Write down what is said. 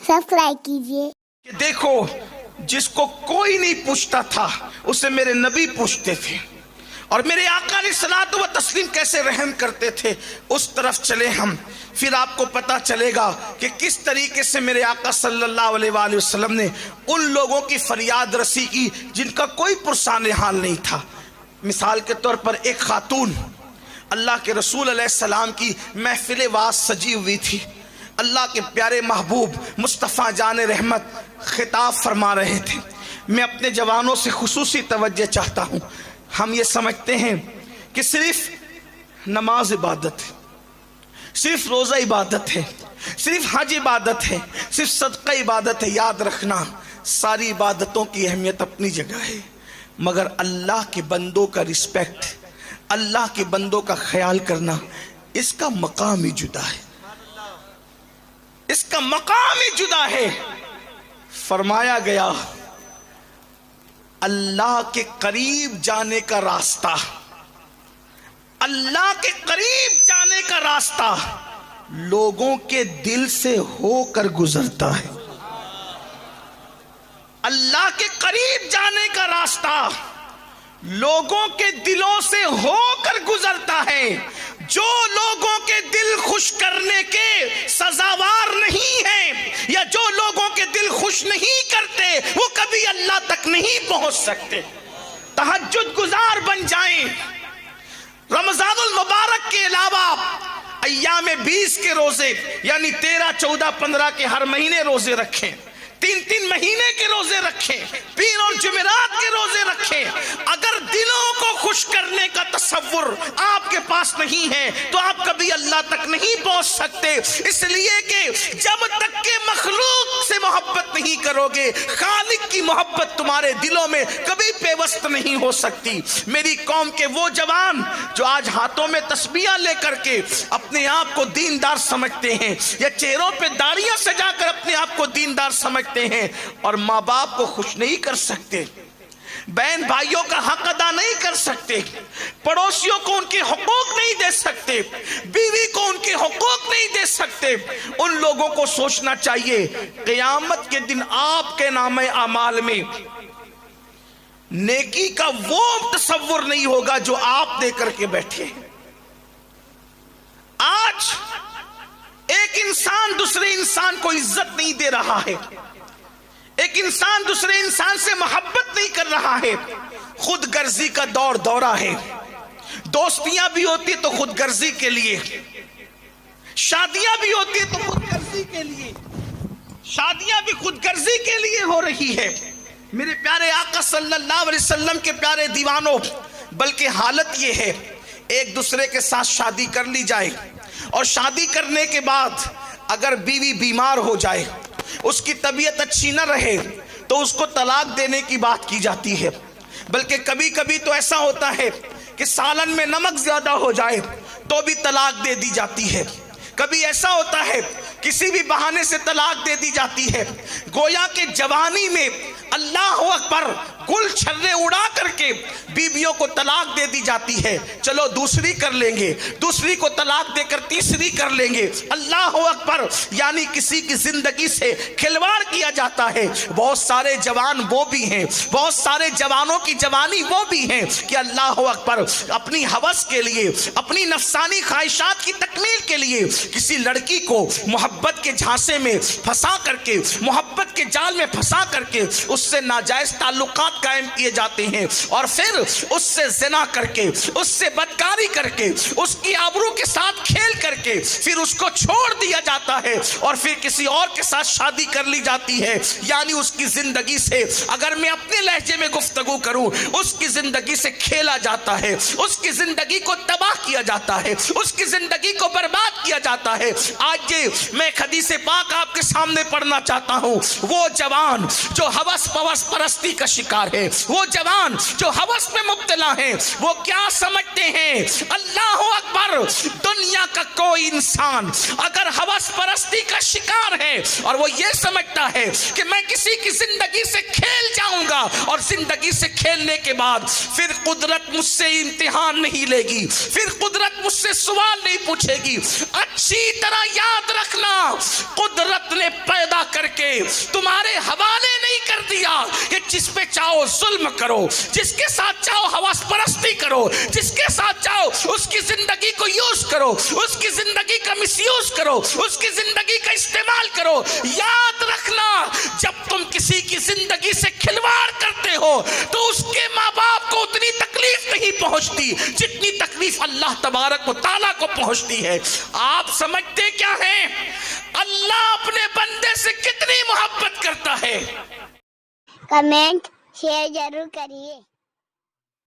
Subscribe कीजिए। कि देखो, जिसको कोई नहीं पूछता था उसे मेरे नबी पूछते थे, और मेरे आका ने सलात व तस्लीम कैसे रहम करते थे, उस तरफ चले हम। फिर आपको पता चलेगा कि किस तरीके से मेरे आका सल्लल्लाहु अलैहि वसल्लम ने उन लोगों की फरियाद रसी की जिनका कोई पुरसान हाल नहीं था। मिसाल के तौर पर एक खातून अल्लाह के रसूल अलैहिस्सलाम की महफिल वाज सजी हुई थी। अल्लाह के प्यारे महबूब मुस्तफ़ा जान रहमत खिताब फरमा रहे थे। मैं अपने जवानों से खुसूसी तवज्जो चाहता हूँ। हम ये समझते हैं कि सिर्फ नमाज इबादत है, सिर्फ रोज़ा इबादत है, सिर्फ हज इबादत है, सिर्फ सदका इबादत है। याद रखना, सारी इबादतों की अहमियत अपनी जगह है, मगर अल्लाह के बंदों का रिस्पेक्ट, अल्लाह के बंदों का ख्याल करना, इसका मकाम ही जुदा है, इसका मकाम ही जुदा है। फरमाया गया, अल्लाह के करीब जाने का रास्ता, अल्लाह के करीब जाने का रास्ता लोगों के दिल से होकर गुजरता है। अल्लाह के करीब जाने का रास्ता लोगों के दिलों से होकर गुजरता है। जो लोगों के दिल खुश करने के सजावार नहीं है, या जो लोगों के दिल खुश नहीं करते, वो कभी अल्लाह तक नहीं पहुंच सकते। तहज्जुद गुजार बन जाएं, रमजानुल मुबारक के अलावा अय्याम 20 के रोजे यानी 13, 14, 15 के हर महीने रोजे रखें, 3-3 महीने के रोजे रखें, पीर और जुमेरात के रोजे रखें। अगर दिलों को खुश करने का तसव्वुर आपके पास नहीं है तो आप कभी अल्लाह तक नहीं पहुंच सकते। इसलिए कि जब तक के मखलूक से मोहब्बत नहीं करोगे, खालिक की मोहब्बत तुम्हारे दिलों में कभी पेवस्त नहीं हो सकती। मेरी कौम के वो जवान जो आज हाथों में तस्बीह लेकर के अपने आप को दीनदार समझते हैं, या चेहरों पे दाढ़ियां सजाकर अपने आप को दीनदार समझते हैं, और माँ बाप को खुश नहीं कर सकते, बहन भाइयों का हक अदा नहीं कर सकते, पड़ोसियों को उनके हुकूक नहीं दे सकते, बीवी को उनके हुकूक नहीं दे सकते, उन लोगों को सोचना चाहिए क़यामत के दिन आपके नामे अमाल में नेकी का वो तसव्वुर नहीं होगा जो आप दे करके बैठे। आज एक इंसान दूसरे इंसान को इज्जत नहीं दे रहा है, एक इंसान दूसरे इंसान से मोहब्बत नहीं कर रहा है, खुद गर्जी का दौरा है। दोस्तियां भी होती तो खुद गर्जी के लिए, शादियां भी होती तो खुद गर्जी के लिए, शादियां भी खुद गर्जी के लिए हो रही है। मेरे प्यारे आका सल्लल्लाहु अलैहि वसल्लम के प्यारे दीवानों, बल्कि हालत ये है, एक दूसरे के साथ शादी कर ली जाए और शादी करने के बाद अगर बीवी बीमार हो जाए, उसकी तबीयत अच्छी न रहे, तो उसको तलाक देने की बात की जाती है। बल्कि कभी कभी तो ऐसा होता है कि सालन में नमक ज्यादा हो जाए तो भी तलाक दे दी जाती है। कभी ऐसा होता है किसी भी बहाने से तलाक दे दी जाती है। गोया के जवानी में अल्लाह अकबर गुल छर्रे उड़ा करके बीवियों को तलाक दे दी जाती है। चलो दूसरी कर लेंगे, दूसरी को तलाक देकर तीसरी कर लेंगे। अल्लाह अकबर, यानी किसी की जिंदगी से खिलवाड़ किया जाता है। बहुत सारे जवान वो भी हैं, बहुत सारे जवानों की जवानी वो भी हैं कि अल्लाह अकबर अपनी हवस के लिए, अपनी नफसानी ख्वाहिशात की तकमील के लिए किसी लड़की को मोहब्बत के झांसे में फंसा करके, मोहब्बत के जाल में फंसा करके उससे नाजायज ताल्लुकात कायम किए जाते हैं, और फिर उससे ज़िना करके, उससे बदकारी करके, उसकी आबरू के साथ खेल करके फिर उसको छोड़ दिया जाता है, और फिर किसी और के साथ शादी कर ली जाती है। यानी उसकी जिंदगी से, अगर मैं अपने लहजे में गुफ्तगू करूं, उसकी जिंदगी से खेला जाता है, उसकी जिंदगी को तबाह किया जाता है, उसकी जिंदगी को बर्बाद किया जाता है। आज ये मैं हदीस पाक आपके सामने पढ़ना चाहता हूं। वो जवान जो हवस पवस परस्ती का शिकार है, वो जवान जो हवस में मुब्तला है, वो क्या समझते हैं? अल्लाह अकबर, दुनिया का कोई इंसान अगर हवस परस्ती का शिकार है और वो ये समझता है कि मैं किसी की जिंदगी से खेल जाऊंगा, और जिंदगी से खेलने के बाद फिर कुदरत मुझसे इम्तिहान नहीं लेगी, फिर कुदरत मुझसे सवाल नहीं पूछेगी। अच्छी तरह याद रखना, कुदरत ने पैदा करके کے تمہارے حوالے نہیں کر دیا کہ جس پہ چاہو ظلم کرو، جس کے ساتھ چاہو حواس پرستی کرو، جس کے ساتھ چاہو اس کی زندگی کو یوز کرو، اس کی زندگی کا مس یوز کرو، اس کی زندگی کا استعمال کرو. یاد رکھنا جب تم کسی کی زندگی سے کھلواڑ کرتے ہو تو اس کے ماں باپ کو اتنی تکلیف نہیں پہنچتی جتنی تکلیف اللہ تبارک و تعالیٰ کو پہنچتی ہے. آپ سمجھتے کیا ہیں اللہ اپنے بندے سے کتنی محبت کرتا ہے؟ کمنٹ شیئر ضرور کریے.